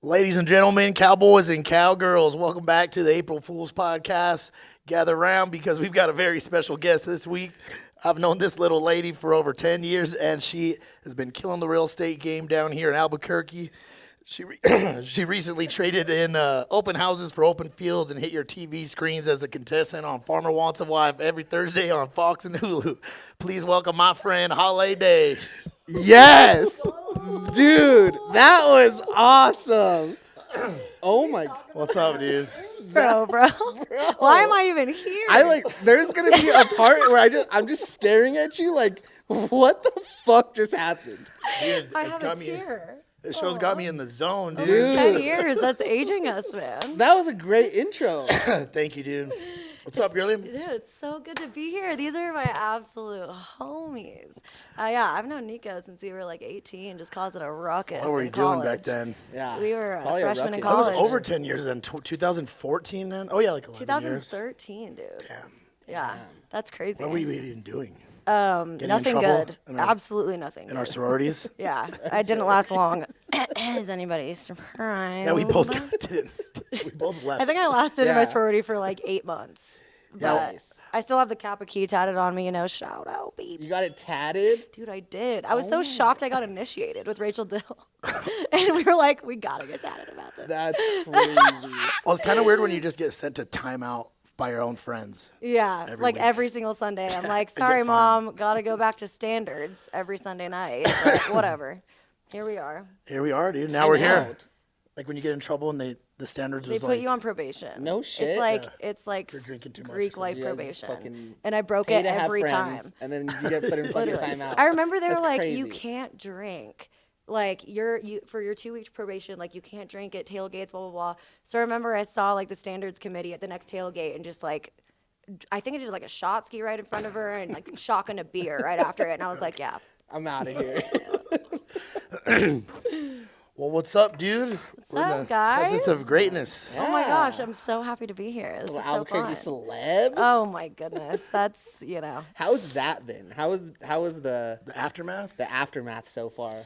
Ladies and gentlemen, cowboys and cowgirls, welcome back to the April Fool's podcast. Gather around because we've got a very special guest this week. I've known this little lady for over 10 years, and she has been killing the real estate game down here in Albuquerque. She recently traded in open houses for open fields and hit your TV screens as a contestant on Farmer Wants a Wife every Thursday on Fox and Hulu. Please welcome my friend, Halleh Day. Yes, dude, that was awesome. Oh my, What's up, dude? Bro. Why am I even here? There's gonna be a part where I'm just staring at you like, what the fuck just happened? Dude, I it's have got a me. tear. This show's got me in the zone, dude. Dude. 10 years. That's aging us, man. That was a great intro. Thank you, dude. What's up, girlie? Dude, it's so good to be here. These are my absolute homies. Yeah, I've known Nico since we were like 18, just causing a ruckus. What were you in doing back college. then? Yeah, We were Probably a freshmen in ruckus. I was college. over 10 years then. 2014 then? Oh, yeah, like 11 years. 2013, dude. Damn. Yeah, that's crazy. What were you even doing? Getting in Nothing trouble good. in our- Absolutely nothing In our good. sororities? Yeah, I didn't last long. Is anybody surprised? Yeah, we both didn't. We both left. I think I lasted in my Yeah. sorority for like 8 months. Yeah. But Nice. I still have the Kappa key tatted on me, shout out, baby. You got it tatted. Dude, I did. I was so shocked I got initiated with Rachel Dill. And we were like, we gotta get tatted about this. That's crazy. Well, it's kind of weird when you just get sent to timeout by your own friends. Yeah, Every like week. every single Sunday. I'm like, get sorry, fined. Mom, gotta go back to standards every Sunday night. But whatever. Here we are. Here we are, dude. Now we're here. out. Like when you get in trouble and the standards They was put like, you on probation. No shit. It's like You're drinking too much or Greek something. life You guys probation. fucking And I broke Pay it to have every friends, time. and then you get put in fucking Literally. timeout. I remember they were That's like, crazy. you can't drink. Like you for your 2 week probation, like you can't drink at tailgates, blah blah blah. So I remember I saw like the standards committee at the next tailgate and just like I think I did like a shot ski right in front of her and like shocking a beer right after it. And I was like, yeah. I'm out of here. well, what's up, dude? What's up, guys? Presence of greatness. Oh my gosh, I'm so happy to be here. This is so Albuquerque fun. celeb. Oh my goodness, that's How's that been? How was the The aftermath? aftermath so far?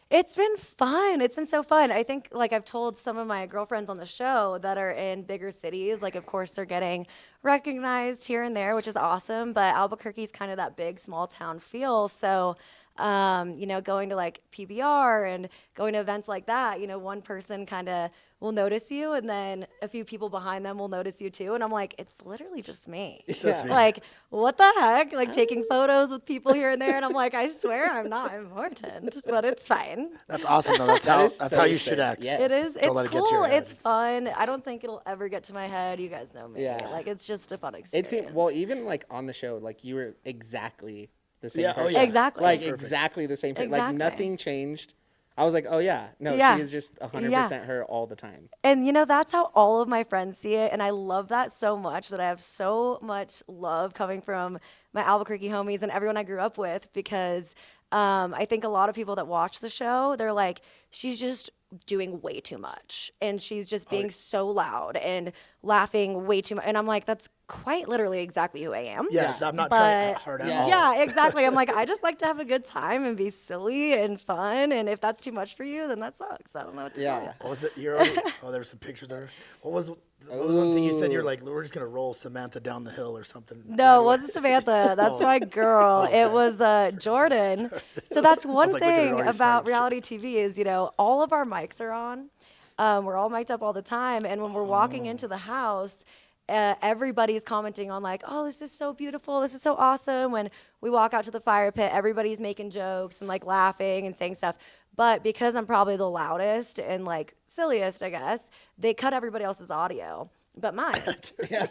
It's been fun. It's been so fun. I think, like, I've told some of my girlfriends on the show that are in bigger cities, like, of course, they're getting recognized here and there, which is awesome. But Albuquerque's kind of that big, small town feel. So, going to, like, PBR and going to events like that, one person kind of will notice you, and then a few people behind them will notice you, too. And I'm like, it's literally just me. Just me. Like, what the heck? Like, taking photos with people here and there. And I'm like, I swear I'm not important, but it's fine. That's awesome, though. That's is how so you should sick. act. Yes. It is. Don't It's let it get to your cool. head. It's fun. I don't think it'll ever get to my head. You guys know me. Yeah. Like, it's just a fun It experience. seemed well, even like on the show, like you were exactly the same Yeah, oh, person. yeah. Exactly. Like Perfect. exactly the same person. Like Exactly. nothing changed. I was like, oh yeah, no, Yeah. she is just 100% Yeah. her all the time. And that's how all of my friends see it. And I love that so much that I have so much love coming from my Albuquerque homies and everyone I grew up with because I think a lot of people that watch the show, they're like, she's just doing way too much. And she's just being so loud and laughing way too much. And I'm like, that's quite literally exactly who I am. Yeah, I'm not trying But- hard at Yeah. all. Yeah, exactly. I'm like, I just like to have a good time and be silly and fun. And if that's too much for you, then that sucks. I don't know what to Yeah. say. What was it? You're already, oh, there were some pictures there. What was one thing you said? You're like, we're just going to roll Samantha down the hill or something. No, it wasn't Samantha. That's my girl. Okay. It was Jordan. So that's one like, look at her thing already about starting reality TV is, all of our mics are on. We're all mic'd up all the time. And when we're walking into the house, everybody's commenting on like, oh, this is so beautiful. This is so awesome. When we walk out to the fire pit, everybody's making jokes and like laughing and saying stuff. But because I'm probably the loudest and like silliest, I guess, they cut everybody else's audio but mine.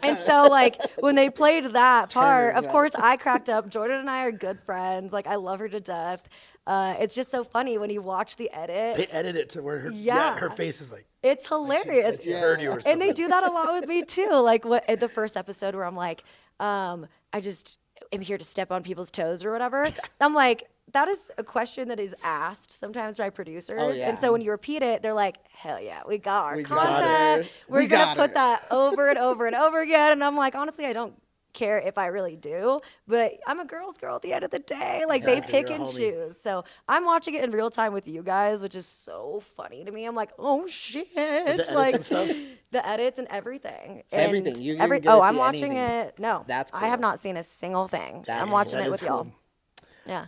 And so like when they played that part, of course I cracked up. Jordan and I are good friends. Like I love her to death. It's just so funny when you watch the edit. They edit it to where her, Yeah. her face is like, It's hilarious. like she heard you or something. And they do that a lot with me too. Like at the first episode where I'm like, I just am here to step on people's toes or whatever. I'm like, that is a question that is asked sometimes by producers. Oh, yeah. And so when you repeat it, they're like, hell yeah, we got our We got content. her. We're We going to got put her." that over and over and over again. And I'm like, honestly, I don't care if I really do, but I'm a girl's girl at the end of the day. Like Exactly, they pick you're a and homie. choose. So I'm watching it in real time with you guys, which is so funny to me. I'm like, oh shit. edits Like and stuff? the edits and everything. So and everything. You didn't get to I'm see watching anything. it. No, That's I have cool. not seen a single thing. That's I'm watching That it is with y'all. cool. Yeah.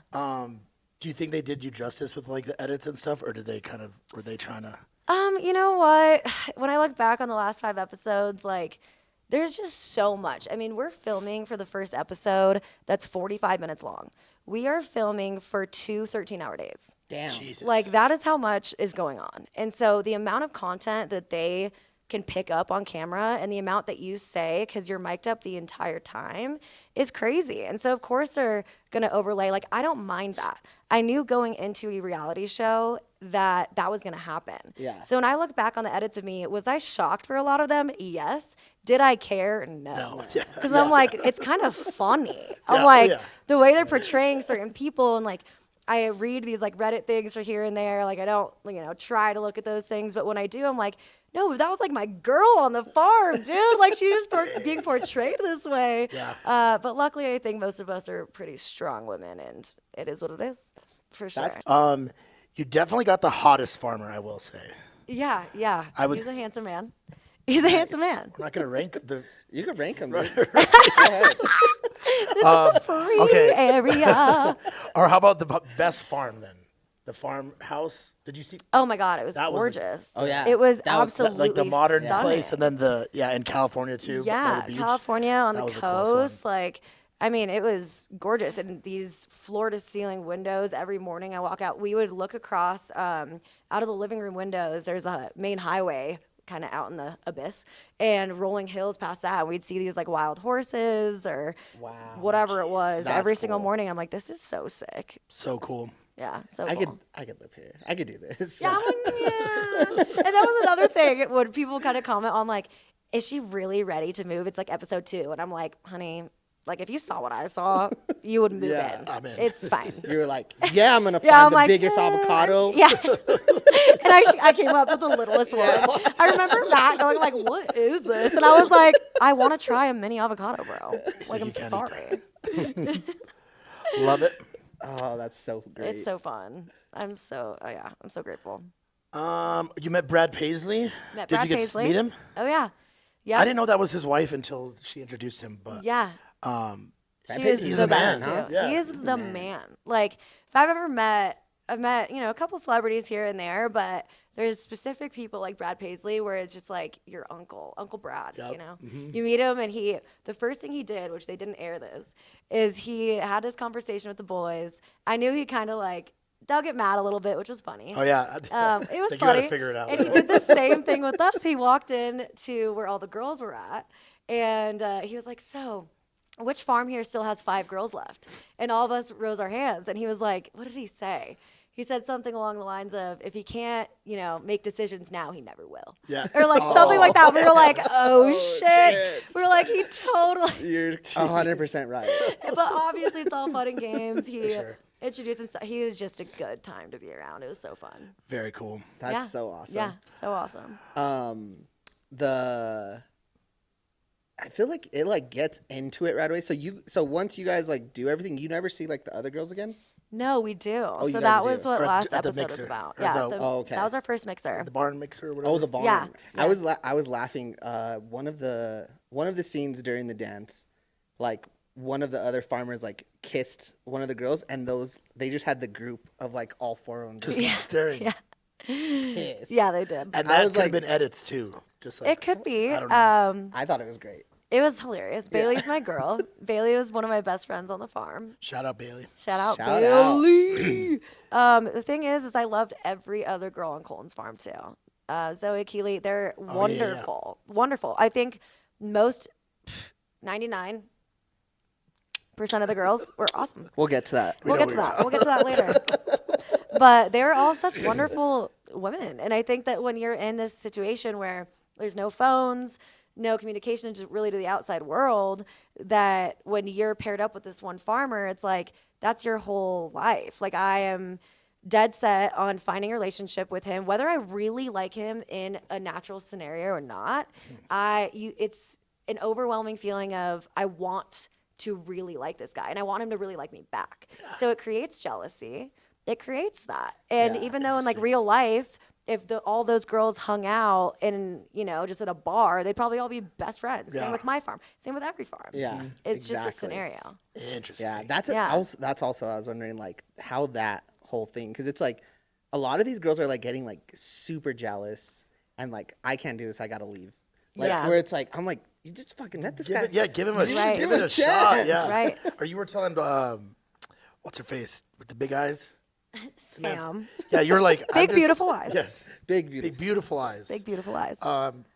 Do you think they did you justice with like the edits and stuff, or did they were they trying to? You know what? When I look back on the last 5 episodes, like, there's just so much. I mean, we're filming for the first episode that's 45 minutes long. We are filming for 2 13-hour days. Damn. Jesus. Like, that is how much is going on. And so the amount of content that they can pick up on camera and the amount that you say, because you're mic'd up the entire time, is crazy. And so, of course, they're going to overlay. Like, I don't mind that. I knew going into a reality show that was going to happen. Yeah. So when I look back on the edits of me, was I shocked for a lot of them? Yes. Did I care? No. No. Yeah. Because I'm like, it's kind of funny. I'm Yeah, like, yeah. the way they're portraying certain people, and like, I read these like Reddit things for here and there. Like, I don't, try to look at those things. But when I do, I'm like, no, but that was like my girl on the farm, dude. Like, she was being portrayed this way. Yeah. But luckily, I think most of us are pretty strong women, and it is what it is, for sure. You definitely got the hottest farmer, I will say. Yeah. I would- He's a handsome man. He's a handsome man. We're not gonna rank the. You could rank them, dude. This is a free okay. area. Or how about the best farm then? The farmhouse. Did you see? Oh my God, it was That was the- gorgeous. Oh, yeah. It was That was absolutely Like the modern stunning. place, and then in California too. by Yeah, the beach. California on That the was a close one. coast. Like, I mean, it was gorgeous. And these floor to ceiling windows, every morning I walk out, we would look across out of the living room windows. There's a main highway kind of out in the abyss and rolling hills past that. We'd see these like wild horses or whatever it was That's every single cool. morning. I'm like, this is so sick. So cool. Yeah, so I cool. could live here. I could do this. Yeah, I'm like, yeah. And that was another thing when people kind of comment on like, is she really ready to move? It's like episode 2. And I'm like, honey, like if you saw what I saw, you would move Yeah, in. I'm in. It's fine. You were like, yeah, I'm gonna find Yeah, I'm the like, biggest avocado. Yeah. And I came up with the littlest one. I remember Matt going like, what is this? And I was like, I want to try a mini avocado, bro. Like, I'm You can't eat sorry. Love it. Oh, that's so great. It's so fun. I'm so grateful. You met Brad Paisley. Met Did Brad you get Paisley. to meet him? Oh, yeah. Yeah. I didn't know that was his wife until she introduced him. But Yeah. um, She Paisley- is he's the the man, best, huh? too. Yeah. He is the man. Like, if I've met, a couple celebrities here and there, but there's specific people like Brad Paisley where it's just like your Uncle Brad, Yep. You meet him and the first thing he did, which they didn't air this, is he had this conversation with the boys. I knew he kind of like dug at Matt a little bit, which was funny. oh yeah, It was Like, you funny. gotta figure it out. And he did the same thing with us. He walked in to where all the girls were at, and he was like, so which farm here still has 5 girls left? And all of us rose our hands. And he was like, what did he say? He said something along the lines of, if he can't, make decisions now, he never will. Yeah. Or like something like that. We were like, oh, shit. We were like, he totally. You're 100% right. But obviously it's all fun and games. He sure. introduced himself. He was just a good time to be around. It was so fun. Very cool. That's Yeah. so awesome. Yeah, so awesome. I feel like it like gets into it right away. So once you guys like do everything, you never see like the other girls again? No, we do. you so guys that do. was what Or last at the episode was mixer. about. Or Yeah, the- Oh, okay. that was our first mixer. The barn mixer or whatever. Oh, the barn. Yeah, I yeah. was laughing. One of the scenes during the dance, like one of the other farmers like kissed one of the girls, and they just had the group of like all 4 of them just Just staring. Yeah. pissed. Yeah, they did. And I that was could have like- been edits too. Just like It could be. I don't know. I thought it was great. It was hilarious. Bailey's my girl. Bailey was one of my best friends on the farm. Shout out Bailey. Shout out Shout Bailey. The thing is I loved every other girl on Colton's farm too. Zoe, Keely, they're yeah. wonderful. Wonderful. I think most 99% of the girls were awesome. We'll get to that. We'll know get to what that. We'll get to that later. But they're all such wonderful women. And I think that when you're in this situation where there's no phones, no communication really to the outside world, that when you're paired up with this one farmer, it's like, that's your whole life. Like, I am dead set on finding a relationship with him, whether I really like him in a natural scenario or not. It's an overwhelming feeling of I want to really like this guy and I want him to really like me back. So it creates jealousy. It creates that. And Yeah, even though in like real life, if all those girls hung out in, just at a bar, they'd probably all be best friends. Same Yeah. with my farm. Same with every farm. Yeah, It's just a exactly. scenario. Interesting. Yeah, that's Yeah. that's also I was wondering like how that whole thing, because it's like a lot of these girls are like getting like super jealous and like I can't do this, I gotta leave. Like Yeah. where it's like I'm like you just fucking met this Give guy. it, yeah, give him a, Right. give Give it it a a shot. chance. Yeah. Right. Or you were telling, what's her face with the big eyes? Sam. Yeah, you were like, Big, beautiful eyes. Yes. Big beautiful. Big beautiful eyes. Big, beautiful eyes.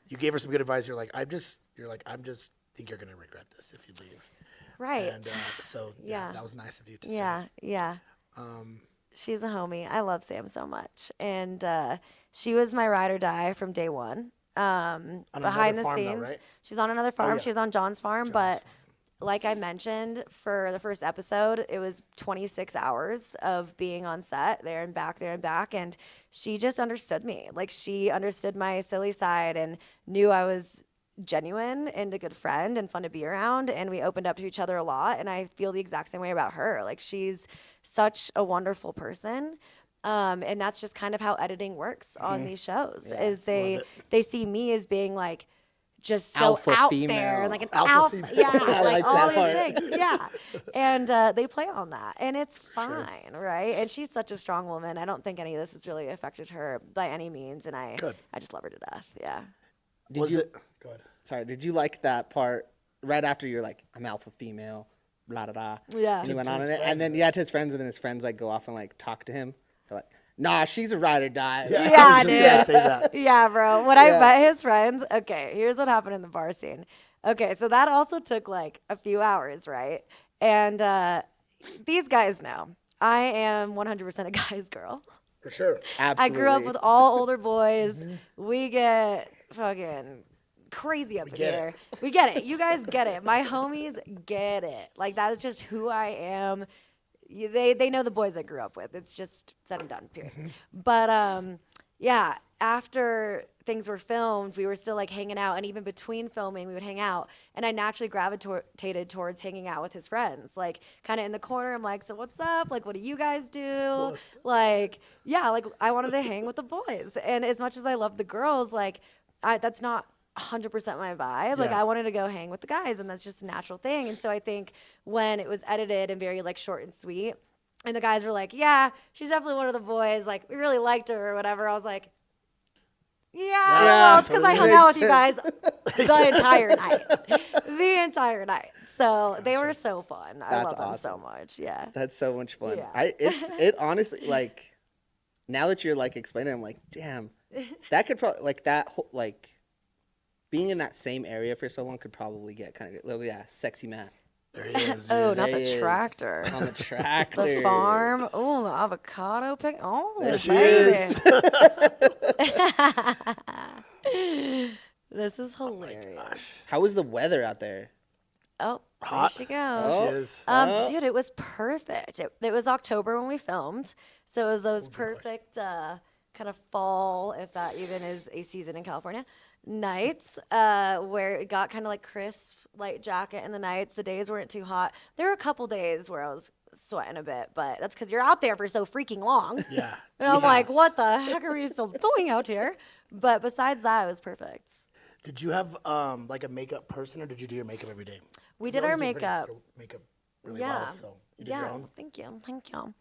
You gave her some good advice. You're like, I'm just think you're gonna regret this if you leave. Right. And so yeah, Yeah. that was nice of you to say. Yeah. She's a homie. I love Sam so much. And she was my ride or die from day one. Behind another the farm though, scenes. right? She's on another farm. yeah. She was on John's farm. But like I mentioned, for the first episode, it was 26 hours of being on set, there and back, there and back. And she just understood me. Like, she understood my silly side and knew I was genuine and a good friend and fun to be around. And we opened up to each other a lot. And I feel the exact same way about her. Like, she's such a wonderful person. And that's just kind of how editing works on these shows, is they see me as being like, just so Alpha out female. there, and like an Alpha alpha, female. yeah, I like like all that these part. things, yeah. And they play on that, and it's fine, right? And she's such a strong woman. I don't think any of this has really affected her by any means, and I just love her to death. Yeah. Was you- it? Go ahead. Sorry, did you like that part right after you're like, I'm alpha female, blah blah blah. Yeah. And he went on in it, and then to his friends, and then his friends like go off and like talk to him. They're like, nah, she's a ride or die. Yeah, Yeah, I was just gonna dude. say that. Yeah, bro. When I met his friends, okay, here's what happened in the bar scene. Okay, so that also took like a few hours, right? And these guys know I am 100% a guy's girl. For sure. Absolutely. I grew up with all older boys. We get fucking crazy up in get here. We get it. You guys get it. My homies get it. Like, that is just who I am. They know the boys I grew up with. It's just said and done, period. But yeah, after things were filmed, we were still like hanging out, and even between filming, we would hang out. And I naturally gravitated towards hanging out with his friends, like kind of in the corner. I'm like, so what's up? Like, what do you guys do? Like, yeah, like I wanted to hang with the boys. And as much as I love the girls, like that's not 100% my vibe. Like, Yeah. I wanted to go hang with the guys, and that's just a natural thing. And so I think when it was edited and very like short and sweet, and the guys were like, yeah, she's definitely one of the boys, like we really liked her or whatever, I was like, yeah, well, it's because I hung out with you guys the entire night. The entire night. So they were so fun. I That's love them so awesome. much. Yeah. That's so much fun. Yeah. It honestly, like, now that you're like explaining, I'm like, damn, that could probably like that whole like being in that same area for so long could probably get kind of sexy Matt. There he is. Oh, dude. not There the he is. tractor. On the tractor. The farm. Oh, the avocado pick. Oh, There she baby. is. This is hilarious. How was the weather out there? Oh, Hot. there she There goes. she is. Dude, it was perfect. It was October when we filmed, so it was those perfect kind of fall, if that even is a season in California, nights where it got kind of like crisp, light jacket in the nights. The days weren't too hot. There were a couple days where I was sweating a bit, but that's because you're out there for so freaking long. Yeah. And I'm like, what the heck are we still doing out here? But besides that, it was perfect. Did you have like a makeup person, or did you do your makeup every day? We You did our always do pretty- makeup. your makeup really Yeah. well, so you did your own. Thank you. Welcome.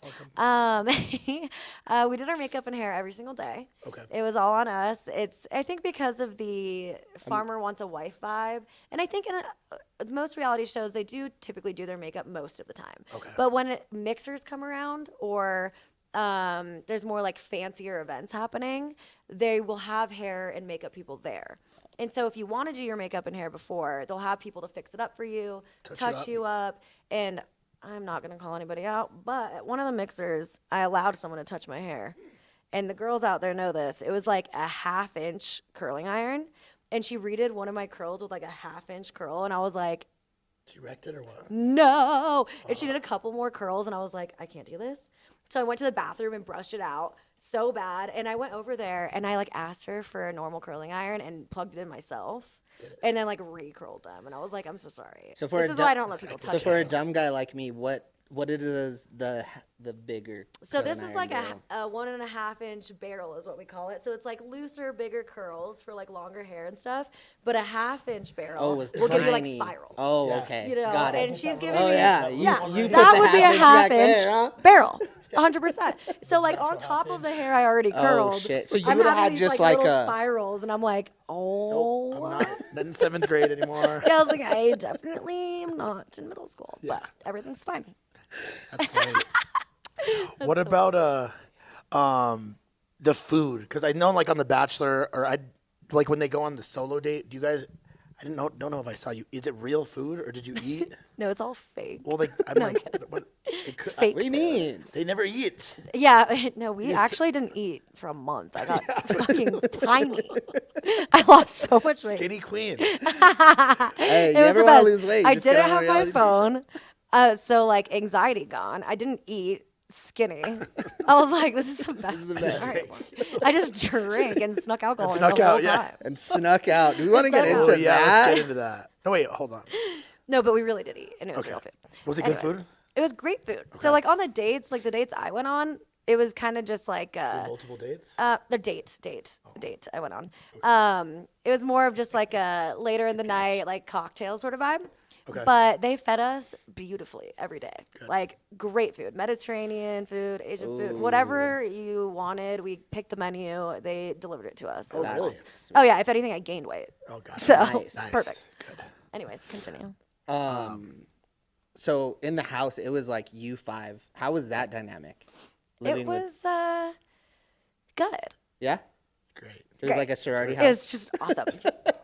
We did our makeup and hair every single day. Okay. It was all on us. It's, I think, because of the farmer wants a wife vibe. And I think in most reality shows, they do typically do their makeup most of the time. Okay. But when mixers come around, or there's more like fancier events happening, they will have hair and makeup people there. And so if you want to do your makeup and hair before, they'll have people to fix it up for you, touch you up. And I'm not going to call anybody out, but at one of the mixers, I allowed someone to touch my hair. And the girls out there know this. It was like a 1/2-inch curling iron. And she redid one of my curls with like a 1/2-inch curl. And I was like, She wrecked it or what? no. And she did a couple more curls. And I was like, I can't do this. So I went to the bathroom and brushed it out so bad. And I went over there and I like asked her for a normal curling iron and plugged it in myself. and then like re-curled them, and I was like, I'm so sorry. So for This a is du- why I don't let people touch So for a it. dumb guy like me, what is the bigger? So cut this and is iron like girl? a 1.5-inch barrel is what we call it. So it's like looser, bigger curls for like longer hair and stuff. But a 1/2-inch barrel Oh, it was will give you like tiny. spirals. Oh, Yeah. okay. You know, Got it. and she's giving Oh me yeah, yeah, you put that the would be a half-inch back 1/2-inch there, huh? barrel, 100%. So like on top of the hair I already Oh, curled, shit. So you I'm would've having had these just like like little a- spirals, and I'm like, oh. I'm not in 7th grade anymore. Yeah, I was like, I definitely am not in middle school, Yeah. but everything's fine. That's funny. What about the food? Because I know like on The Bachelor, or I like when they go on the solo date. Do you guys? I don't know if I saw you. Is it real food or did you eat? No, it's all fake. Well, like I'm No, I'm like, kidding. what, It's fake. What do you mean? They never eat. Yeah, no, we Yes. actually didn't eat for a month. I got fucking tiny. I lost so much weight. Skinny queen. Hey, you It was ever the want best. to lose weight? I just get didn't on a have my reality TV show. phone, so like anxiety gone. I didn't eat. Skinny. I was like, this is the best. the best. Sorry. I just drank and snuck alcohol in snuck the whole out, yeah. time. And snuck out. Do we want to get so into Oh yeah, let's that? get into that. No wait, hold on. No, but we really did eat, and it was Okay. real food. Was it good Anyways, food? It was great food. So like on the dates, like the dates I went on, it was kind of just like Multiple dates. the date I went on. It was more of just like a later in the night, like cocktail sort of vibe. Okay. But they fed us beautifully every day. Like great food, Mediterranean food, Asian food, whatever you wanted. We picked the menu. They delivered it to us. It was really? awesome. Oh yeah, if anything, I gained weight. Oh god. So Nice. perfect. Good. Anyways, continue. So in the house, it was like you five. How was that dynamic? It was good. Yeah. Great. It was like a sorority It house. was just awesome.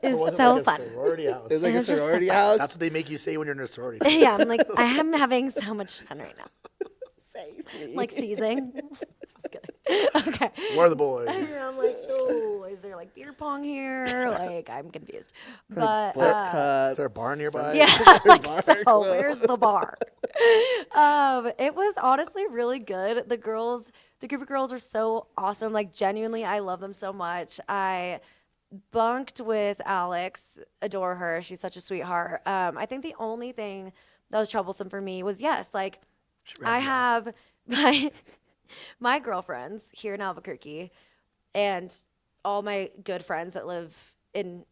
It was Was it so like a fun. sorority house? It was like It a was just so sorority fun. house. That's what they make you say when you're in a sorority. Yeah, I'm like, I am having so much fun right now. Save me. Like seizing. Just kidding. Okay. Where are the boys? And I'm like, oh, is there like beer pong here? Like, I'm confused. But Flip cup. Is there a bar nearby? yeah, like Bar so. quilt. Where's the bar? It was honestly really good. The group of girls are so awesome. Like genuinely, I love them so much. I bunked with Alex, adore her. She's such a sweetheart. I think the only thing that was troublesome for me was like I have my girlfriends here in Albuquerque and all my good friends that live in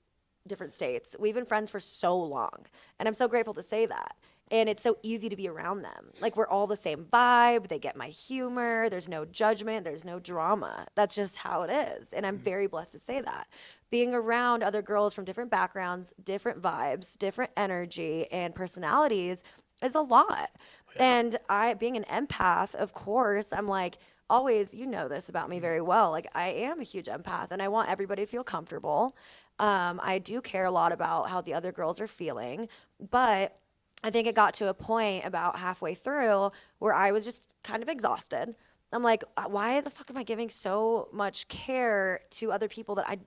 different states. We've been friends for so long, and I'm so grateful to say that. And it's so easy to be around them. Like we're all the same vibe. They get my humor. There's no judgment. There's no drama. That's just how it is. And I'm very blessed to say that. Being around other girls from different backgrounds, different vibes, different energy and personalities is a lot. And being an empath, of course, I'm like, always, you know this about me very well. Like I am a huge empath and I want everybody to feel comfortable. I do care a lot about how the other girls are feeling, but I think it got to a point about halfway through where I was just kind of exhausted. I'm like, why the fuck am I giving so much care to other people that I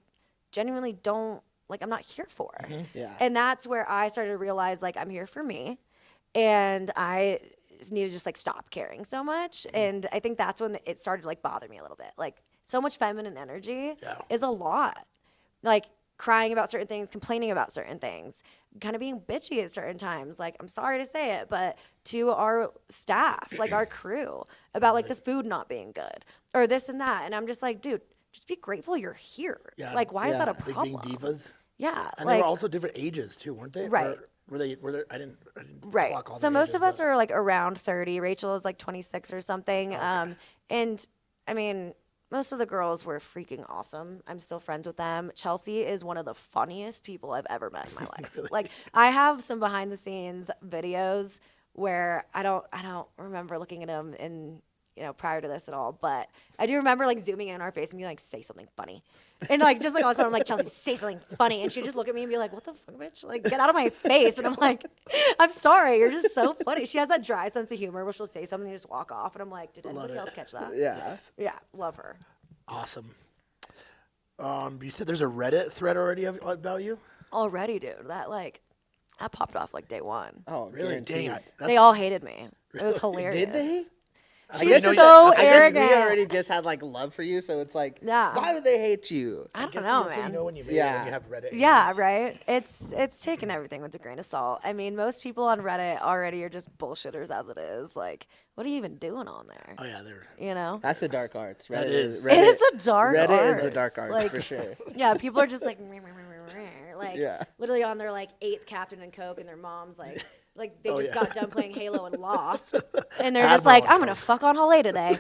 genuinely don't, like, I'm not here for? Yeah. And that's where I started to realize, like, I'm here for me. And I need to just, like, stop caring so much. And I think that's when it started to, like, bother me a little bit. Like, so much feminine energy is a lot. Like, crying about certain things, complaining about certain things, kind of being bitchy at certain times. Like, I'm sorry to say it, but to our staff, like our crew, about like the food not being good or this and that. And I'm just like, dude, just be grateful you're here. Yeah. Like, why is that a Like problem? being divas. Yeah. And like, they were also different ages too, weren't they? Right. Or were they? I didn't right. clock all So the most ages, of us but- are like around 30. Rachel is like 26 or something. And I mean, most of the girls were freaking awesome. I'm still friends with them. Chelsea is one of the funniest people I've ever met in my life. Like, I have some behind the scenes videos where I don't remember looking at them in, prior to this at all, but I do remember like zooming in on her face and being like, say something funny. And like, just like all the time, I'm like, Chelsea, say something funny. And she'd just look at me and be like, what the fuck, bitch? Like, get out of my face. And I'm like, I'm sorry. You're just so funny. She has that dry sense of humor where she'll say something and just walk off. And I'm like, did anybody else catch that? Yeah. Yeah. Love her. Awesome. You said there's a Reddit thread already about you? Already, dude. That popped off like day one. Oh, Really? guaranteed. Dang it. They all hated me. It was hilarious. Did they? She's know so I arrogant. guess we already just had like love for you, so it's like, Yeah. why would they hate you? I don't guess know, that's what man. you know when you made it, Yeah. when you have Reddit. Yeah, haters. right. It's taking everything with a grain of salt. I mean, most people on Reddit already are just bullshitters as it is. Like, what are you even doing on there? Oh yeah, they're. You know? That's the dark arts. Reddit is. It is a dark Reddit arts. is the dark arts Like, for sure. yeah, people are just like, meh, meh, meh, meh, meh, like Yeah. literally on their like 8th Captain and Coke, and their mom's like they Oh, just yeah. got done playing Halo and lost, and they're Admiral just like, and I'm gonna Coke. fuck on Halleh today.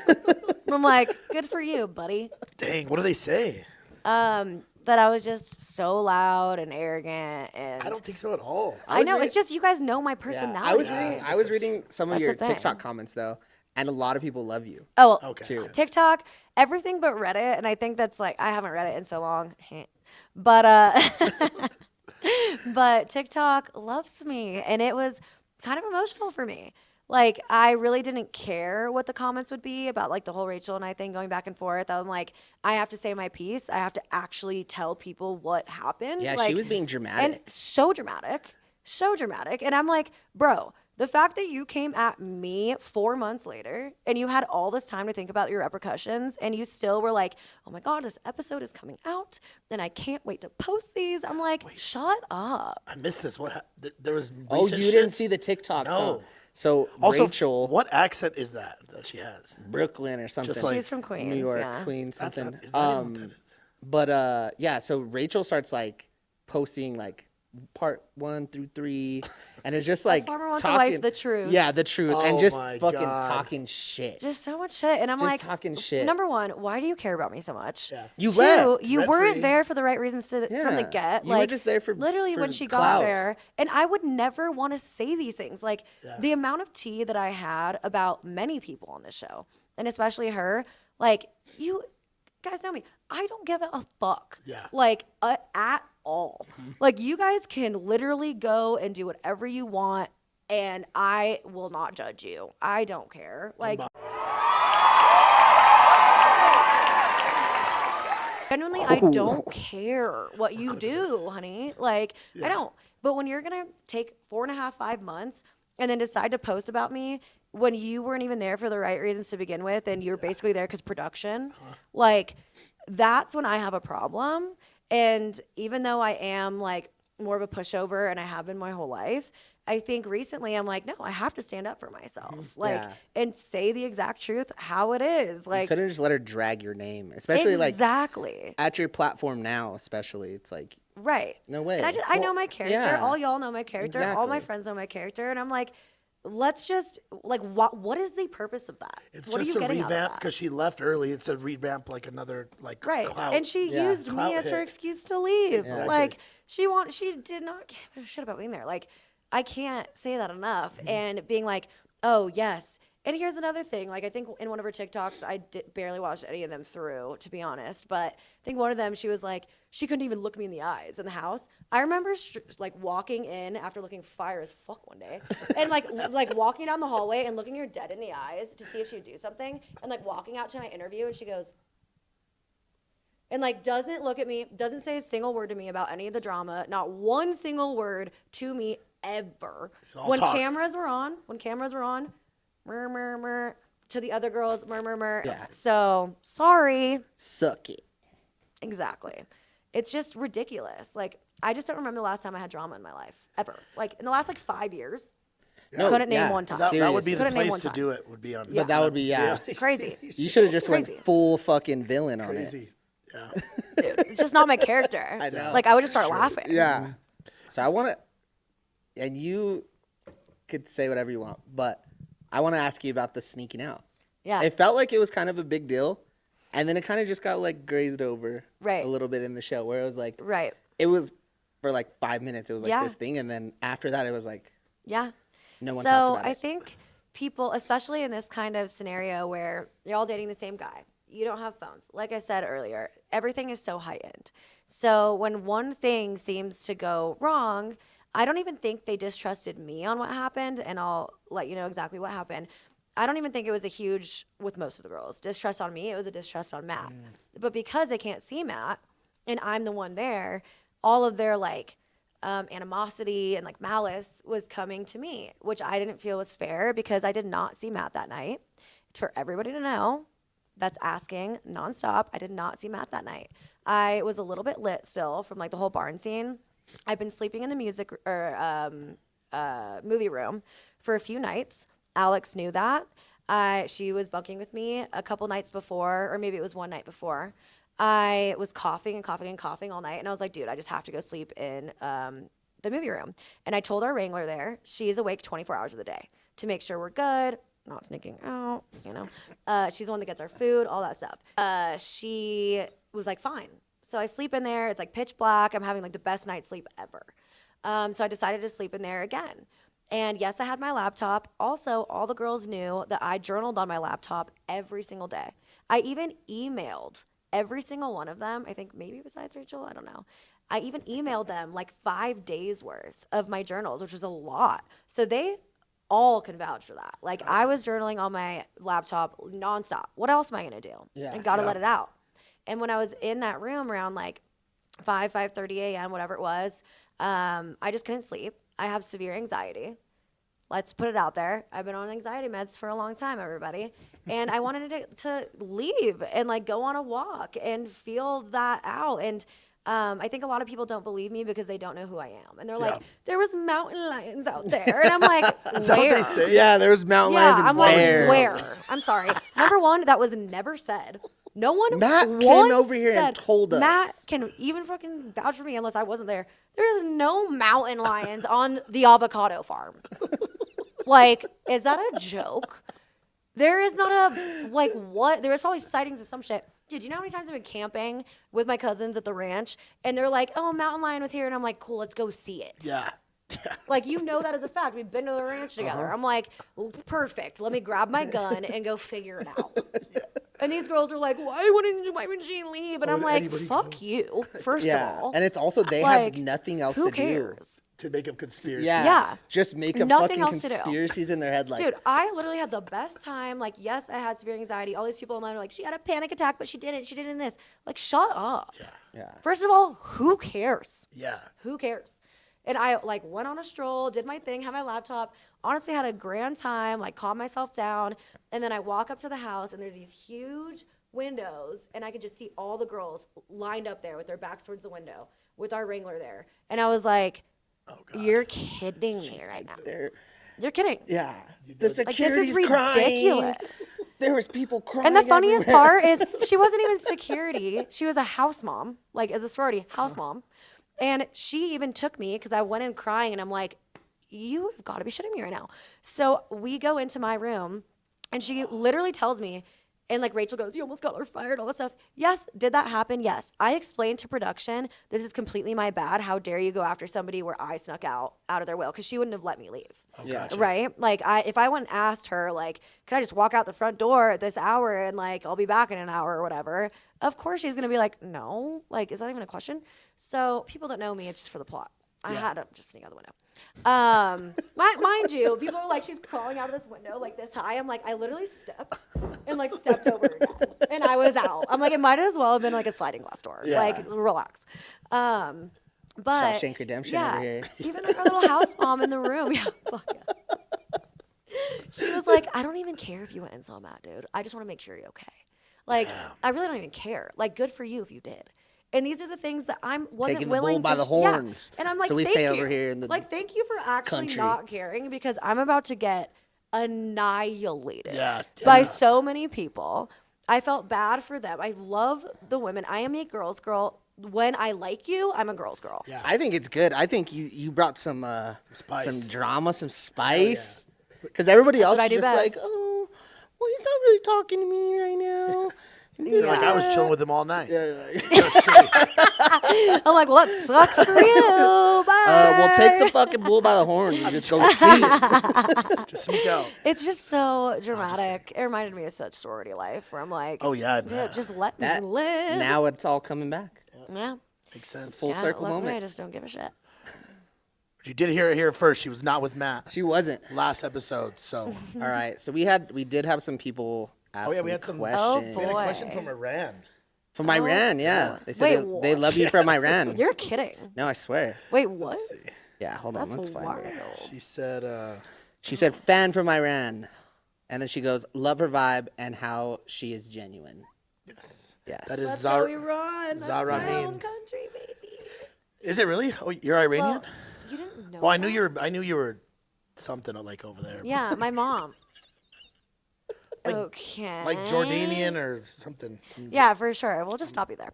And I'm like, good for you, buddy. Dang, what do they say? That I was just so loud and arrogant, and I don't think so at all. I was know reading- it's just you guys know my Yeah. personality. I was reading some of That's your the thing. TikTok comments though, and a lot of people love you. Oh, Okay. Too. TikTok, everything but Reddit, and I think that's like I haven't read it in so long, but but TikTok loves me, and it was kind of emotional for me. Like I really didn't care what the comments would be about like the whole Rachel and I thing going back and forth. I'm like, I have to say my piece. I have to actually tell people what happened. Yeah, like, she was being dramatic. and so dramatic. And I'm like, bro, the fact that you came at me 4 months later and you had all this time to think about your repercussions and you still were like, oh my God, this episode is coming out and I can't wait to post these. I'm like, shut up. I missed this. What? There was. Oh, recent you shit? didn't see the TikTok No. song. So Also, Rachel, what accent is that she has? Brooklyn or something. Just like- She's from Queens. New York, yeah. Queens, That's something. not, is that even what that is? But yeah, so Rachel starts like posting like part 1 through 3, and it's just like farmer wants a talking wife, the truth. Yeah, the truth, and Oh just my fucking God. talking shit. Just so much shit. And I'm Just like, talking shit. number one, why do you care about me so much? Yeah. You Two, left. you rent weren't free. there for the right reasons from the Yeah. get. You were Like just there for- literally for when she clout. got there, and I would never want to say these things. Like the amount of tea that I had about many people on this show, and especially her. Like you guys know me, I don't give a fuck. Yeah. Like at all. Like you guys can literally go and do whatever you want, and I will not judge you. I don't care. Like. Genuinely, I don't care what you do, honey. Like, I don't. But when you're going to take 4.5, 5 months and then decide to post about me when you weren't even there for the right reasons to begin with and you're basically there because production, like, that's when I have a problem. And even though I am, like, more of a pushover and I have been my whole life, I think recently I'm like, no, I have to stand up for myself. Like, Yeah. and say the exact truth how it is. You Like, couldn't just let her drag your name, especially exactly. at your platform now. Especially, it's like Right. No way. And I know Well, my character. yeah. All y'all know my character. All my Exactly. friends know my character. And I'm like, let's just like what is the purpose of that? It's what just are you a getting out of revamp that? because she left early. It's a revamp like another like Right. clout. And she Yeah. used Clout me as her hit. excuse to leave. Exactly. Like she did not give a shit about being there. Like I can't say that enough. Mm-hmm. And being like, oh yes. And here's another thing. Like I think in one of her TikToks, I barely watched any of them through, to be honest. But I think one of them, she was like, she couldn't even look me in the eyes in the house. I remember like walking in after looking fire as fuck one day, and like walking down the hallway and looking her dead in the eyes to see if she would do something, and like walking out to my interview, and she goes, and like doesn't look at me, doesn't say a single word to me about any of the drama, not one single word to me ever. all When talk. cameras were on, murmur, to the other girls, murmur. Yeah. So sorry. suck it. Exactly. It's just ridiculous. Like I just don't remember the last time I had drama in my life ever. Like in the last like 5 years. No, Couldn't name yeah, one time. that would be the Couldn't name place one to time. do it. Would be on. But that would be Crazy. You should have just went Crazy. full fucking villain on it. crazy. Yeah. Dude, it's just not my character. I know. Like I would just start laughing. Yeah. So I want to, and you could say whatever you want, but I want to ask you about the sneaking out. Yeah. It felt like it was kind of a big deal, and then it kind of just got like grazed over Right. a little bit in the show, where it was like, Right. it was for like 5 minutes. It was like Yeah. this thing, and then after that, it was like Yeah. no one so talked about I it. think people, especially in this kind of scenario where you're all dating the same guy, you don't have phones. Like I said earlier, everything is so heightened. So when one thing seems to go wrong, I don't even think they distrusted me on what happened, and I'll let you know exactly what happened. I don't even think it was a huge, with most of the girls, distrust on me. It was a distrust on Matt. But because they can't see Matt, and I'm the one there, all of their like animosity and like malice was coming to me, which I didn't feel was fair because I did not see Matt that night. for everybody to know that's asking nonstop, I did not see Matt that night. I was a little bit lit still from like the whole barn scene. I've been sleeping in the movie room for a few nights. Alex knew that. She was bunking with me a couple nights before, or maybe it was one night before. I was coughing and coughing and coughing all night, and I was like, dude, I just have to go sleep in the movie room. And I told our wrangler there, she's awake 24 hours of the day to make sure we're good, not sneaking out, you know. She's the one that gets our food, all that stuff. She was like, fine. So I sleep in there. It's like pitch black. I'm having like the best night's sleep ever. So I decided to sleep in there again. And yes, I had my laptop. Also, all the girls knew that I journaled on my laptop every single day. I even emailed every single one of them. I think maybe besides Rachel, I don't know. I even emailed them like 5 days worth of my journals, which was a lot. So they all can vouch for that. Like I was journaling on my laptop nonstop. What else am I going to do? Yeah. I got to let it out. And when I was in that room around like 5:30 a.m., whatever it was, I just couldn't sleep. I have severe anxiety. Let's put it out there. I've been on anxiety meds for a long time, everybody. And I wanted to leave and like go on a walk and feel that out. And I think a lot of people don't believe me because they don't know who I am. And they're like, there was mountain lions out there. And I'm like, Is that what they say? Yeah, there was mountain lions and I'm bears. like, where? I'm sorry. Number one, that was never said. No one Matt came once over here and said, told us. Matt can even fucking vouch for me unless I wasn't there. There's no mountain lions on the avocado farm. Like, is that a joke? There is not a, like, what? There is probably sightings of some shit. Dude, you know how many times I've been camping with my cousins at the ranch, and they're like, oh, a mountain lion was here, and I'm like, cool, let's go see it. Yeah. Like, you know that as a fact. We've been to the ranch together. I'm like, perfect. Let me grab my gun and go figure it out. And these girls are like, why would she leave? And I'm like, fuck you, first of all. And it's also, they Like, have nothing else who to cares? To make up conspiracies. Yeah. Just make up Nothing fucking else to do. conspiracies in their head. Like, Dude, I literally had the best time. Like, yes, I had severe anxiety. All these people online are like, she had a panic attack, but she didn't. She didn't this. Like, shut up. yeah. First of all, who cares? Yeah. Who cares? And I like went on a stroll, did my thing, had my laptop, honestly had a grand time, like calmed myself down. And then I walk up to the house and there's these huge windows and I could just see all the girls lined up there with their backs towards the window with our wrangler there. And I was like, you're kidding me right now. You're kidding. Yeah. The Like, this security's is crying. ridiculous. There was people crying. And the funniest everywhere. part is she wasn't even security. She was a house mom, like as a sorority house mom. And she even took me because I went in crying and I'm like, you have got to be shitting me right now. So we go into my room and she literally tells me, and like Rachel goes, you almost got her fired, all this stuff. Yes, did that happen? Yes. I explained to production, this is completely my bad. How dare you go after somebody where I snuck out of their will? Because she wouldn't have let me leave. Oh, Yeah. gotcha. Right? Like if I went and asked her, like, can I just walk out the front door at this hour and like I'll be back in an hour or whatever? Of course she's gonna be like, no, like is that even a question? So people that know me, it's just for the plot. I had to just sneak out the window. Mind you, people are like, she's crawling out of this window like this high. I'm like, I literally stepped over again, and I was out. I'm like, it might as well have been like a sliding glass door. Yeah. Like, relax. But Shawshank Redemption over here. even like our little house mom in the room. Yeah, fuck yeah. She was like, I don't even care if you went and saw Matt, dude. I just want to make sure you're okay. Like, I really don't even care. Like, good for you if you did. And these are the things that wasn't Taking the willing bull by to the horns. Yeah. And I'm like, So we thank say you. over here in the like, thank you for actually country. not caring because I'm about to get annihilated Yeah, by yeah. so many people. I felt bad for them. I love the women. I am a girl's girl. When I like you, I'm a girl's girl. Yeah. I think it's good. I think you brought some spice. some drama, some spice. Because everybody else what I is do just like, best. oh, well, he's not really talking to me right now. You're like, I was chilling with him all night. I'm like, well, that sucks for you. Bye. We'll take the fucking bull by the horns and just go see it. Just sneak out. It's just so dramatic. It reminded me of such sorority life where I'm like, Oh, yeah, I dude, bet. just let That- me live. Now it's all coming back. Yeah. Makes sense. Full Yeah, circle luckily moment. I just don't give a shit. But you did hear it here first. She was not with Matt She wasn't. last episode. So All right. So we did have some people ask we had some- questions. Oh, we had a boy. question from Iran. From Iran, yeah. They said Wait, they what? love you from Iran. You're kidding. No, I swear. Wait, what? Yeah, hold on. That's Let's find wild. her. She said, She said, fan from Iran. And then she goes, love her vibe and how she is genuine. Yes. Yes. That is Let's go Iran. That's Zara my Amin. home country, baby. Is it really? Oh, you're Iranian? Well, you didn't know. Well, I that? knew you were something like over there. Yeah, my mom. Like- okay. Like Jordanian or something. Yeah, for sure. We'll just stop you there.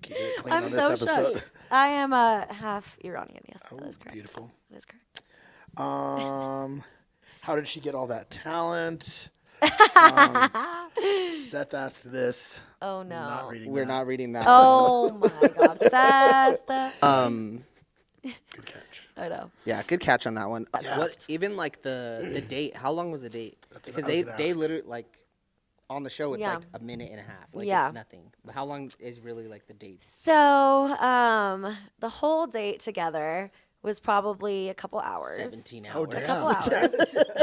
Keep it clean I'm on so this episode. shocked. I am half Iranian. Yes, Oh, that is correct. beautiful. That is correct. How did she get all that talent? Seth asked this. Oh no. Not reading We're that. not reading that. Oh my God, Seth. Good catch. I know. Yeah, good catch on that one. Yeah. What even like the date? How long was the date? what Because I was they gonna they ask. literally like on the show it's Yeah. like a minute and a half. Like Yeah. it's nothing. But how long is really like the date? So, the whole date together was probably a couple hours. 17 hours. Oh, A damn. couple hours.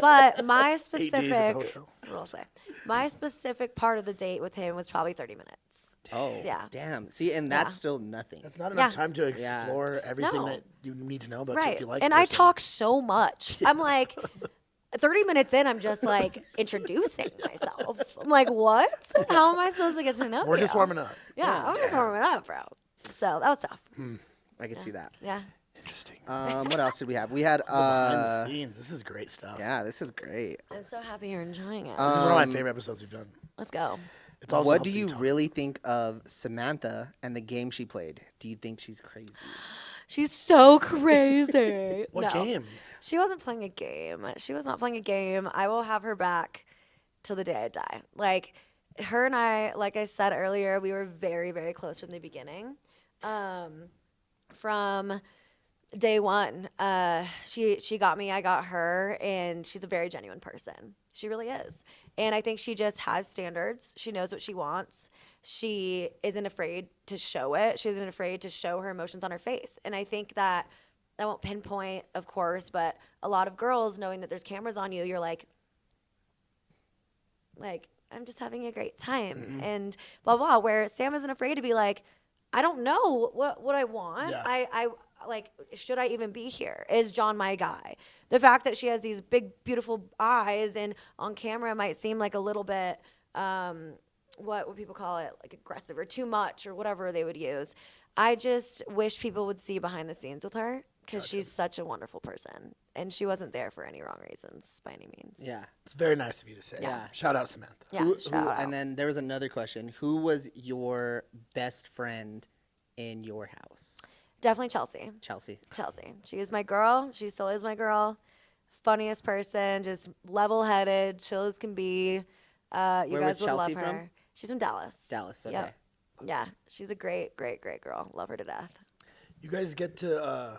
But my 8 days at the specific, hotel. we'll say, my specific part of the date with him was probably 30 minutes. Oh, Yeah. damn. See, and that's Yeah. still nothing. That's not enough Yeah. time to explore everything No. that you need to know about Right. if you like And I person. talk so much. I'm like, 30 minutes in, I'm just like introducing myself. I'm like, what? How am I supposed to get to know We're you? just warming up. Yeah, I'm just warming up, bro. So that was tough. I could see that. Yeah. Interesting. What else did we have? We had Behind the scenes. This is great stuff. yeah, this is great. I'm so happy you're enjoying it. This is one of my favorite episodes we've done. Let's go. It's also What do helps me you talk. really think of Samantha and the game she played? Do you think she's crazy? She's so crazy. What No. game? She wasn't playing a game. She was not playing a game. I will have her back till the day I die. Like, her and I, like I said earlier, we were very, very close from the beginning. From day one, she got me, I got her, and she's a very genuine person. She really is. And I think she just has standards. She knows what she wants. She isn't afraid to show it. She isn't afraid to show her emotions on her face. And I think that I won't pinpoint, of course, but a lot of girls, knowing that there's cameras on you, you're like, I'm just having a great time and blah, blah, where Sam isn't afraid to be like, I don't know what I want. Yeah. I like, should I even be here? Is John my guy? The fact that she has these big, beautiful eyes and on camera might seem like a little bit, what would people call it? Like aggressive or too much or whatever they would use. I just wish people would see behind the scenes with her because she's such a wonderful person. And she wasn't there for any wrong reasons by any means. Yeah. It's very nice of you to say. Yeah. Shout out Samantha. Yeah, shout out. And then there was another question. Who was your best friend in your house? Definitely Chelsea. Chelsea. She is my girl. She still is my girl. Funniest person, just level-headed, chill as can be. You Where guys was would love Chelsea her. from? She's from Dallas. Dallas, okay. Yep. Yeah, she's a great, great, great girl. Love her to death. You guys get to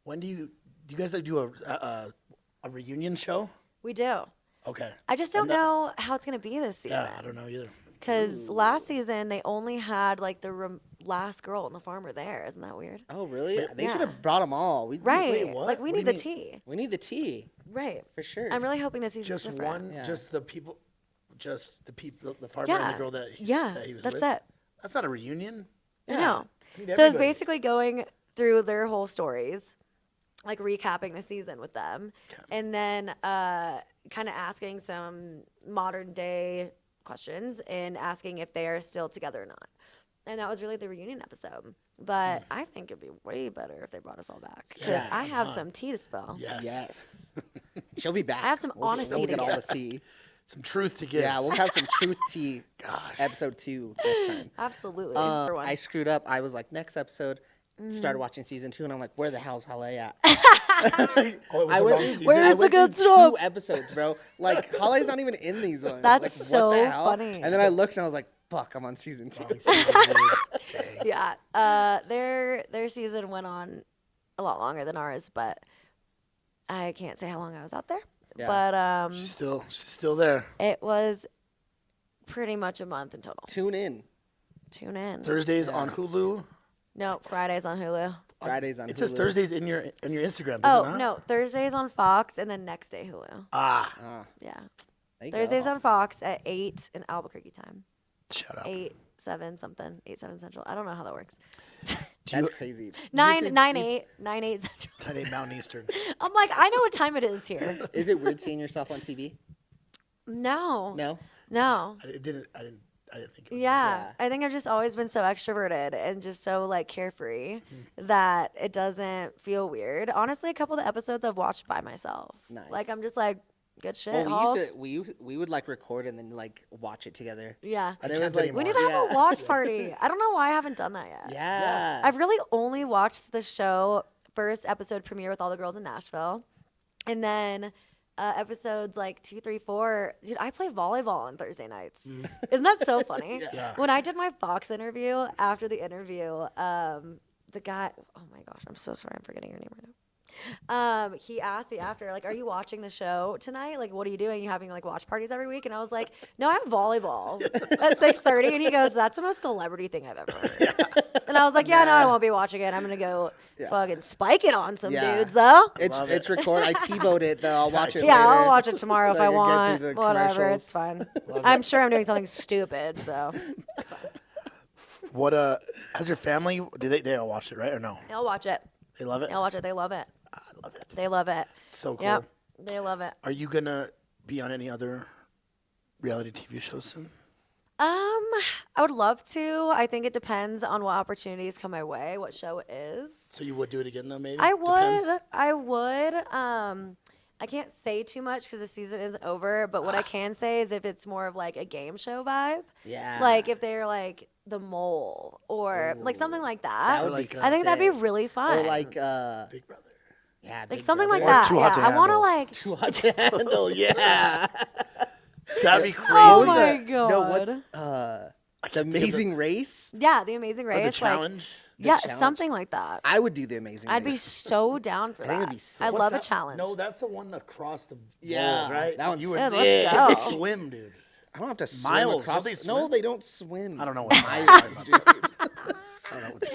when do you guys like do a reunion show? We do. Okay. I just don't know how it's gonna be this season. Yeah, I don't know either. Because last season they only had like the last girl and the farmer there. Isn't that weird? Oh, really? They Yeah. should have brought them all. Right. what? Like we What do need you the mean? tea. We need the tea, Right. for sure. I'm really hoping this season's Just different. one, Yeah. just the people, the farmer Yeah. and the girl that Yeah. he was That's with. it. That's not a reunion. I know. I need So it's everybody. basically going through their whole stories, like recapping the season with them, and then kind of asking some modern day questions and asking if they are still together or not. And that was really the reunion episode. But I think it'd be way better if they brought us all back because Yeah, I come have on. some tea to spill. Yes. Yes. She'll be back. I have some honesty We'll to get all give. the tea. Some truth to give. Yeah, we'll have some truth tea. Gosh. Episode 2 next time. Absolutely. Number one. I screwed up. I was like, next episode. Mm-hmm. Started watching season 2, and I'm like, where the hell's Halleh at? Oh, it was I the went, wrong season? Where's I the went good through stuff? 2 episodes, bro. Like, Halleh's not even in these ones. That's like, so what the hell? funny. And then I looked, and I was like, fuck, I'm on season 2. Wrong season, dude. Dang. Yeah. Their season went on a lot longer than ours, but I can't say how long I was out there. Yeah. But She's still there. it was pretty much a month in total. Tune in. Tune in. Thursdays on Hulu. No, Fridays on Hulu. Fridays on It Hulu. says Thursdays in your Instagram. Does Oh, it not? no, Thursdays on Fox and then next day Hulu. Ah, Yeah. There you Thursdays go. on Fox at 8 in Albuquerque time. shout out. 8 7 something, 8 7 central. I don't know how that works. That's crazy. 9 8 central. 10 8 Mountain Eastern. I'm like, I know what time it is here. Is it weird seeing yourself on TV? No. No. I didn't think. It was. Yeah, I think I've just always been so extroverted and just so like carefree that it doesn't feel weird. Honestly, a couple of the episodes I've watched by myself. Nice. Like I'm just like, good shit. Well, Halls. we would like record and then like watch it together. Yeah. And I it was can't like anymore. We need to have yeah. a watch party. I don't know why I haven't done that yet. Yeah. I've really only watched the show first episode premiere with all the girls in Nashville. And then episodes like 2, 3, 4. Dude, I play volleyball on Thursday nights. Isn't that so funny? Yeah. When I did my Fox interview, after the interview, the guy, oh my gosh, I'm so sorry, I'm forgetting your name right now. He asked me after, like, are you watching the show tonight? Like, what are you doing? You having like watch parties every week? And I was like, no, I have volleyball at 6:30. And he goes, that's the most celebrity thing I've ever heard. And I was like, yeah, no, I won't be watching it. I'm gonna go fucking spike it on some dudes though. It's recorded. I TiVo'd it though. I'll watch it Yeah, later. I'll watch it tomorrow if So I I can get want. through the Whatever, it's commercials. fine. I'm sure I'm doing something stupid, so What has your family? They all watch it, right, or no? I'll watch it. They love it. I'll watch it. They love it. I love it. They love it. So cool. Yep, they love it. Are you gonna be on any other reality TV shows soon? I would love to. I think it depends on what opportunities come my way, what show it is. So you would do it again though, maybe? I would. Depends. I would. I can't say too much because the season isn't over. But what I can say is if it's more of like a game show vibe, Yeah. like if they're like The Mole or like something like that, That would Like, be I think that'd be sick. really fun. Or like Big Brother. yeah, like Big something Brother. like that. Too Yeah, Hot to I want to Handle. like. Too hot to handle. Yeah. That'd be crazy. Oh What was my that? No, God. what's I the can't think of Amazing Race? Yeah, The Amazing the Race. Like, challenge. yeah, challenge? something like that. I would do the Amazing I'd be Race. so down for I that. think it'd be sick. I What's love a that? challenge. No, that's the one across the Yeah, world, right? that one's you would Yeah, let's have to go. swim, dude. I don't have to swim Miles, across. don't they No, swim? they don't swim. I don't know what Miles, dude. I don't know.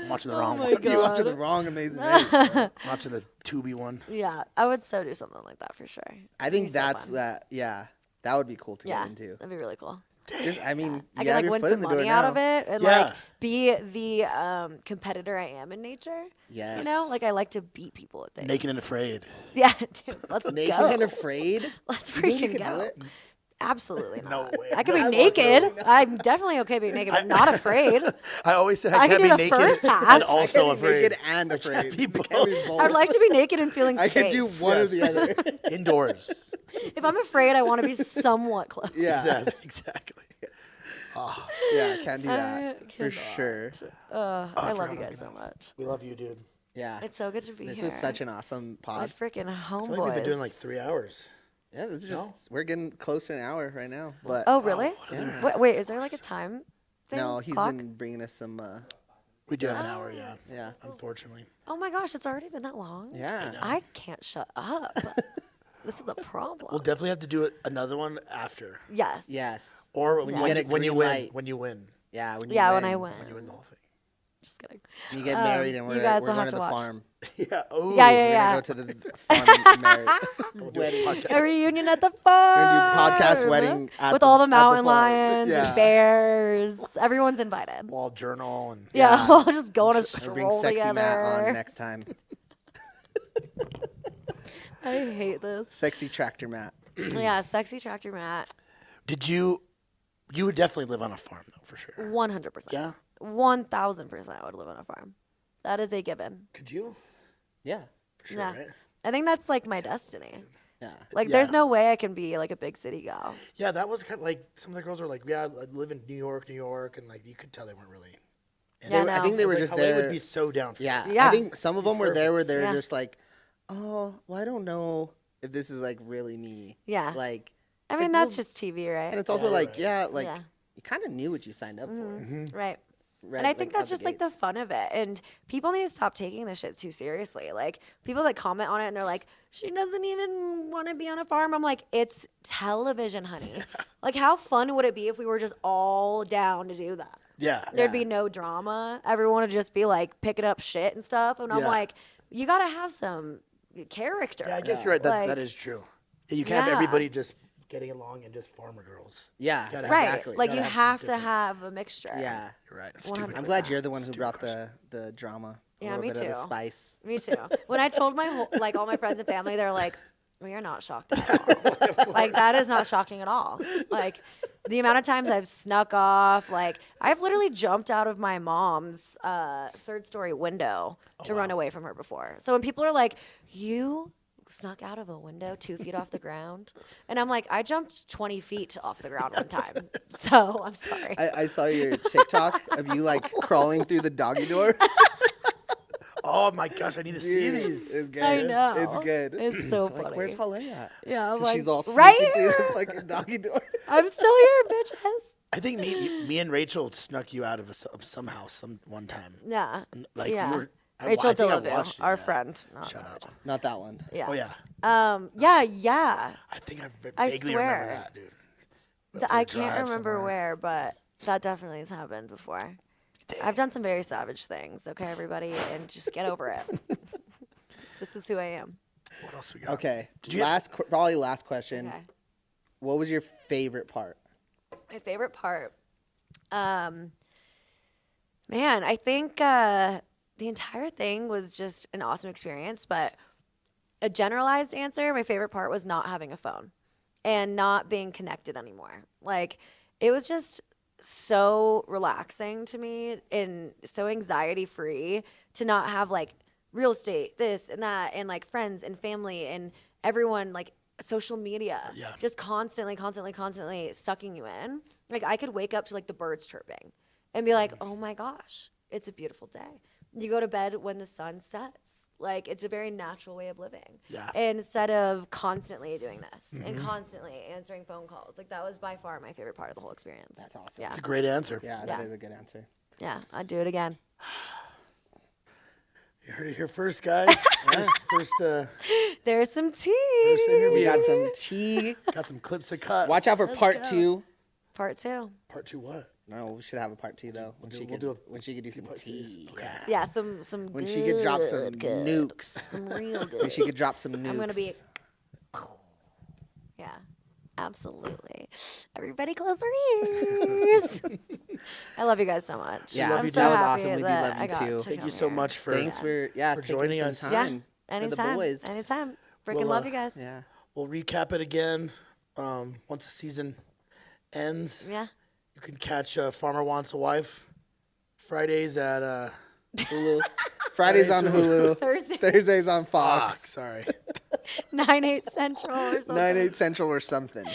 I'm watching the wrong one. You watching the wrong Amazing Race. bro. I'm watching the Tubi one. Yeah, I would so do something like that for sure. I It'd think be so that's fun. that. Yeah, that would be cool to Yeah, get into. that'd be really cool. Just, I mean, I you can have like your win foot some in the door money now. out of it and Yeah. like be the competitor I am in nature. Yes. You know, like I like to beat people at things. Naked and Afraid. Yeah, dude, let's Naked go. and afraid. Let's You think you freaking could do go. it? Absolutely No not. way. I could be I won't naked. do it. I'm definitely okay being naked, but not afraid. I always say I, I can't can be do the naked first half. and I also I can be afraid. naked and afraid. be I can't both. be both. I'd like to be naked and feeling I safe. could do one or the Yes. other. Indoors. If I'm afraid, I want to be somewhat close. Yeah. Exactly. Yeah, I can't do that I for cannot. sure. I love forgot you what I guys was so gonna much. We love you, dude. Yeah. It's so good to be This here. was such an awesome My pod. freaking I homeboys. feel like we've been doing like 3 hours. Yeah, this is just we're getting close to an hour right now. But Oh, really? Yeah. Wait, is there like a time thing? no, he's Clock? been bringing us some. We do have an hour, yeah. Yeah. Unfortunately. Oh my gosh, it's already been that long? Yeah. I can't shut up. This is the problem. We'll definitely have to do another one after. Yes. Yes. Or When you when, get a when you green win. light. When you win. Yeah. When you Yeah, win, when I win. When you win the whole thing. Just kidding. You get married and you we're guys we're will going have to the to watch. farm. Yeah. Oh. Yeah, We're yeah. gonna go to the farm married. We'll do a podcast. A reunion at the farm. We're gonna do podcast wedding at with the- all the at the mountain farm. lions Yeah. and bears. Everyone's invited. Wall journal and Yeah, Yeah. we'll just go on a We'll stroll bring sexy together. Matt on next time. I hate this. Sexy tractor Matt. Yeah, sexy tractor Matt. did you would definitely live on a farm though, for sure. 100%. Yeah? 1000% I would live on a farm. That is a given. Could you? Yeah. For sure, Yeah. right? I think that's like my destiny. Yeah. Like, Yeah. there's no way I can be like a big city gal. Yeah, that was kind of like some of the girls were like, yeah, I live in New York, and like you could tell they weren't really. And Yeah, they- I no. think they I were was just like, Halleh there. would be so down for Yeah. this. Yeah. I think some of them were there where they're Yeah. just like, oh, well, I don't know if this is like really me. Yeah. Like, I it's mean, like, that's well- just TV, right? and it's also Yeah, like, right. yeah, like Yeah. you kind of knew what you signed up for. Right. Right, And I like, think out that's just like the gates. fun of it. And people need to stop taking this shit too seriously. Like, people that comment on it and they're like, she doesn't even want to be on a farm. I'm like, it's television, honey. Like, how fun would it be if we were just all down to do that? Yeah. There'd Yeah. be no drama. Everyone would just be like picking up shit and stuff. And I'm Yeah. like, you got to have some character. Yeah, I guess you're right. That Like, is true. You can't have Yeah. everybody just getting along and just farmer girls. Yeah, Gotta Right. exactly. Like Gotta you have have some to different- have a mixture. Yeah. You're right. 100%. Stupid. I'm glad you're the one who Stupid brought question. the drama. A Yeah, little me bit of the too. spice. Me too. When I told all my friends and family, they're like, "We are not shocked at all. Like that is not shocking at all. Like the amount of times I've snuck off, like I've literally jumped out of my mom's third-story window to run away from her before. So when people are like, "You snuck out of a window 2 feet off the ground," and I'm like, "I jumped 20 feet off the ground one time." So I'm sorry. I saw your TikTok of you like crawling through the doggy door. Oh my gosh, I need to see Dude, these. it's good. I know. It's good. It's so I'm like, funny. where's Halleh at? Yeah, I'm And like, she's all right sneaking through here. the fucking doggy door. I'm still here, bitches. I think me and Rachel snuck you out of some house one time. Yeah. Like yeah. we were, Rachel I think I Delavu, watched it, our yeah. friend. Not Shout out. Rachel. Not that one. Yeah. Oh yeah. Yeah. I think I I vaguely swear. remember that, dude. I can't remember where, but that definitely has happened before. I've done some very savage things, okay, everybody, and just get over it. This is who I am. What else we got? Okay. Did you Probably last question. Okay. What was your favorite part? My favorite part, man, I think the entire thing was just an awesome experience. But a generalized answer, my favorite part was not having a phone and not being connected anymore. Like it was just so relaxing to me and so anxiety free to not have like real estate, this and that, and like friends and family and everyone, like social media, Yeah. just constantly sucking you in. Like I could wake up to like the birds chirping and be like, oh my gosh, it's a beautiful day. You go to bed when the sun sets. Like it's a very natural way of living. Yeah. Instead of constantly doing this and constantly answering phone calls. Like that was by far my favorite part of the whole experience. That's awesome. Yeah. It's a great answer. Yeah, that Yeah. is a good answer. Yeah, I'd do it again. You heard it here first, guys. first There's some tea. interview. We got some tea. Got some clips to cut. Watch out for Let's part go. 2. Part 2. Part 2 what? No, we should have a part 2 though. When she could do some tea. Okay. Yeah, some When she could drop some good. nukes. Some real When good. she could drop some nukes. I'm gonna be. Yeah, absolutely. Everybody, close their ears. I love you guys so much. Yeah, love I'm you, so dude. That was happy awesome. We do that love I you got too. to Thank you come so here. much for Thanks for for joining taking us. some Yeah, time for the anytime. boys. Anytime. Freaking Well, love you guys. Yeah. We'll recap it again once the season ends. Yeah. You can catch Farmer Wants a Wife Fridays at Hulu. Fridays on Hulu. Thursday, Thursdays on Fox. Fox. Sorry. 9/8 Central or something. 9/8 Central or something.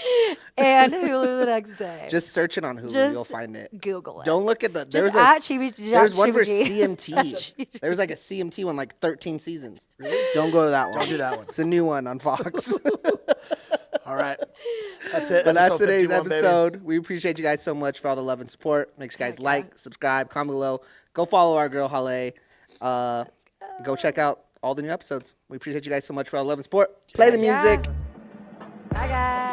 And Hulu the next day. Just search it on Hulu. Just You'll find it. Google it. Don't look at the. Just There's at Chibi. there's one for Chibi. CMT. There was like a CMT one, like 13 seasons. Don't go to that one. Don't do that one. It's a new one on Fox. All right. That's it. But that's Episode today's 51, baby. episode. We appreciate you guys so much for all the love and support. Make sure you guys like, subscribe, comment below. Go follow our girl Halleh. Go check out all the new episodes. We appreciate you guys so much for all the love and support. Play the Yeah. music. Bye, guys.